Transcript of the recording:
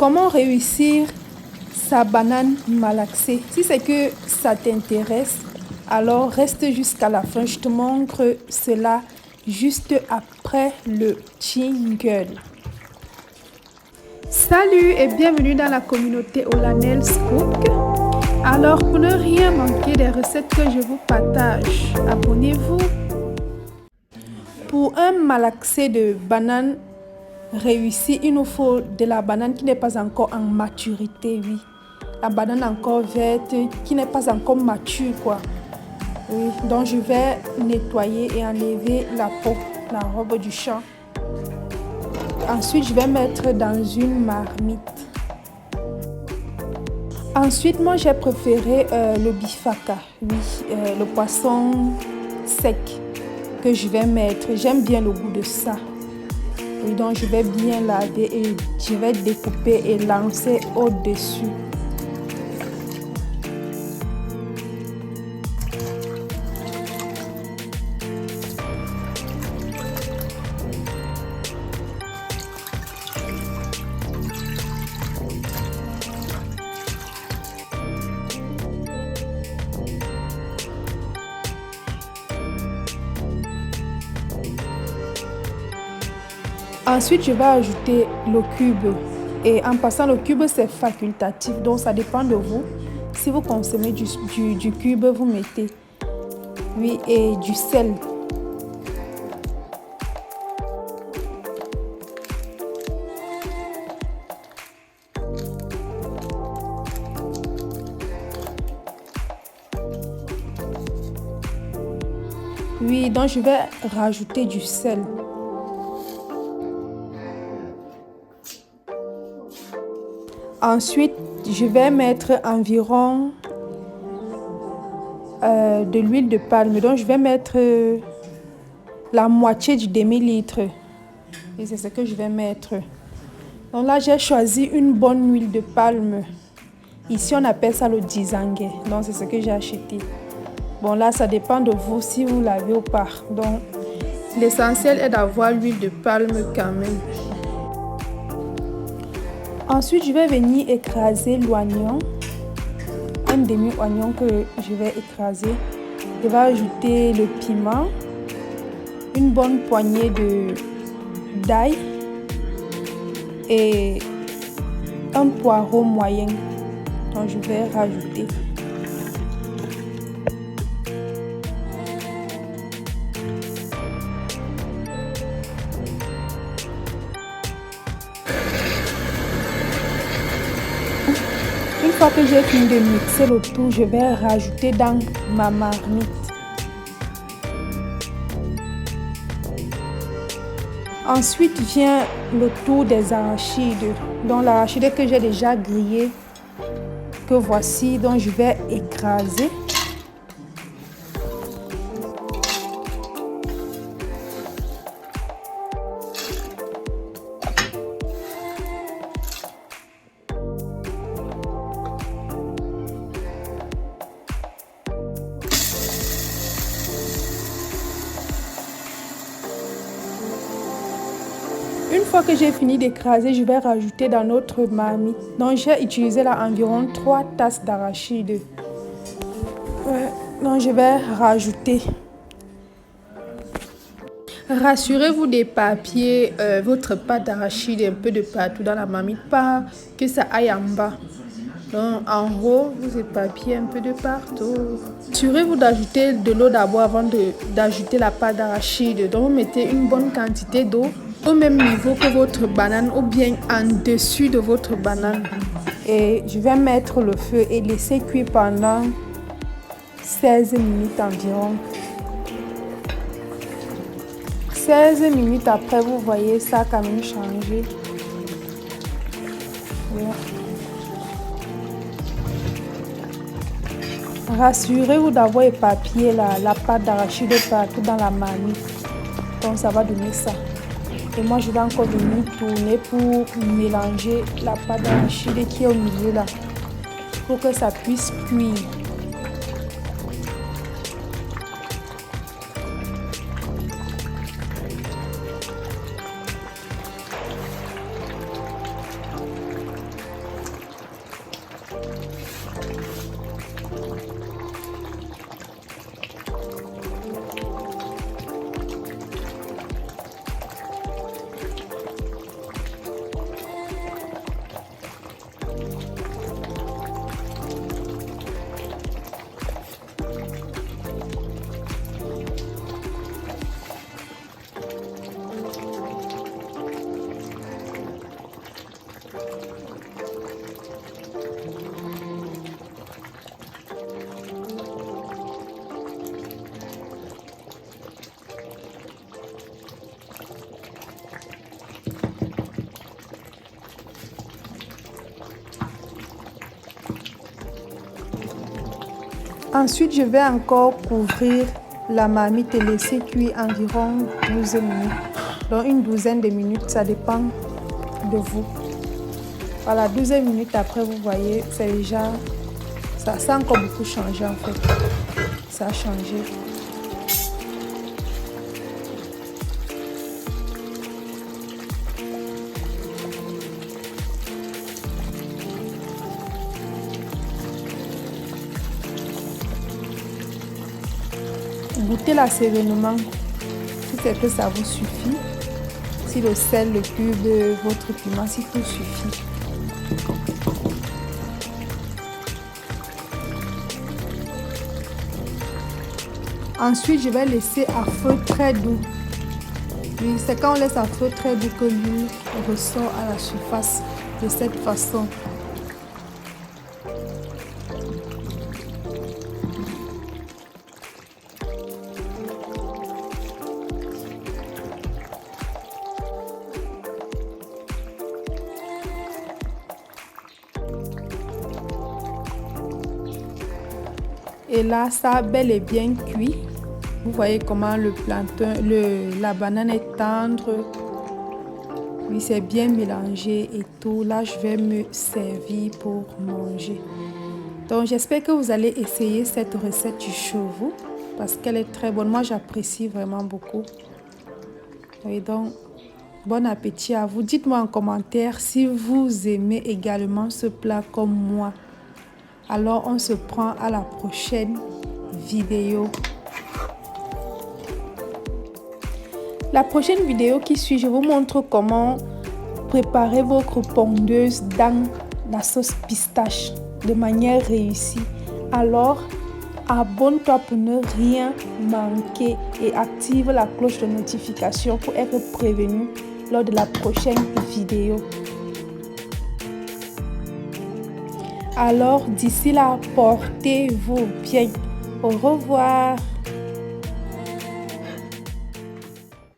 Comment réussir sa banane malaxée? Si c'est que ça t'intéresse, alors reste jusqu'à la fin. Je te montre cela juste après le jingle. Salut et bienvenue dans la communauté Olanels Cook. Alors, pour ne rien manquer des recettes que je vous partage, abonnez-vous. Pour un malaxé de banane réussi, il nous faut de la banane qui n'est pas encore en maturité, oui. La banane encore verte, qui n'est pas encore mature, quoi. Oui, donc je vais nettoyer et enlever la peau, la robe du champ. Ensuite, je vais mettre dans une marmite. Ensuite, moi, j'ai préféré le bifaka, oui, le poisson sec que je vais mettre. J'aime bien le goût de ça. Oui, donc, je vais bien laver et je vais découper et lancer au-dessus. Ensuite, je vais ajouter le cube. Et en passant, le cube, c'est facultatif. Donc, ça dépend de vous. Si vous consommez du cube, vous mettez. Oui, et du sel. Oui, donc je vais rajouter du sel. Ensuite, je vais mettre environ de l'huile de palme. Donc, je vais mettre la moitié du demi-litre. Et c'est ce que je vais mettre. Donc là, j'ai choisi une bonne huile de palme. Ici, on appelle ça le disangé. Donc, c'est ce que j'ai acheté. Bon, là, ça dépend de vous si vous l'avez ou pas. Donc, l'essentiel est d'avoir l'huile de palme quand même. Ensuite, je vais venir écraser l'oignon, un demi-oignon que je vais écraser. Je vais ajouter le piment, une bonne poignée d'ail et un poireau moyen. Donc, je vais rajouter. Une fois que j'ai fini de mixer le tout, je vais rajouter dans ma marmite. Ensuite vient le tour des arachides. Donc l'arachide que j'ai déjà grillé, que voici, donc je vais écraser. Une fois que j'ai fini d'écraser, je vais rajouter dans notre marmite. Donc j'ai utilisé là environ 3 tasses d'arachide. Donc je vais rajouter. Rassurez-vous d'éparpiller votre pâte d'arachide un peu de partout dans la marmite, pas que ça aille en bas. Donc en haut, vous éparpillez un peu de partout. Assurez-vous d'ajouter de l'eau d'abord avant d'ajouter la pâte d'arachide. Donc vous mettez une bonne quantité d'eau au même niveau que votre banane ou bien en dessus de votre banane. Et je vais mettre le feu et laisser cuire pendant 16 minutes environ. 16 minutes après, vous voyez ça a quand même changé. Voilà. Rassurez-vous d'avoir éparpillé la pâte d'arachide partout dans la marmite. Donc ça va donner ça. Et moi je vais encore venir tourner pour mélanger la pâte d'arachide qui est au milieu là. Pour que ça puisse cuire. Ensuite, je vais encore couvrir la marmite et laisser cuire environ 12 minutes. Donc une douzaine de minutes, ça dépend de vous. Voilà, 12 minutes après, vous voyez, c'est déjà... Ça a encore beaucoup changé en fait. Ça a changé. Goûtez l'assaisonnement, si c'est que ça vous suffit. Si le sel, le cube, votre piment, si tout suffit. Ensuite, je vais laisser à feu très doux. Oui, c'est quand on laisse à feu très doux que l'huile ressort à la surface de cette façon. Et là, ça a bel et bien cuit. Vous voyez comment le plantain, la banane est tendre. Oui, c'est bien mélangé et tout. Là, je vais me servir pour manger. Donc, j'espère que vous allez essayer cette recette du chevreau parce qu'elle est très bonne. Moi, j'apprécie vraiment beaucoup. Et donc, bon appétit à vous. Dites-moi en commentaire si vous aimez également ce plat comme moi. Alors, on se prend à la prochaine vidéo. La prochaine vidéo qui suit, je vous montre comment préparer votre pondeuse dans la sauce pistache de manière réussie. Alors, abonne-toi pour ne rien manquer et active la cloche de notification pour être prévenu lors de la prochaine vidéo. Alors, d'ici là, portez-vous bien. Au revoir.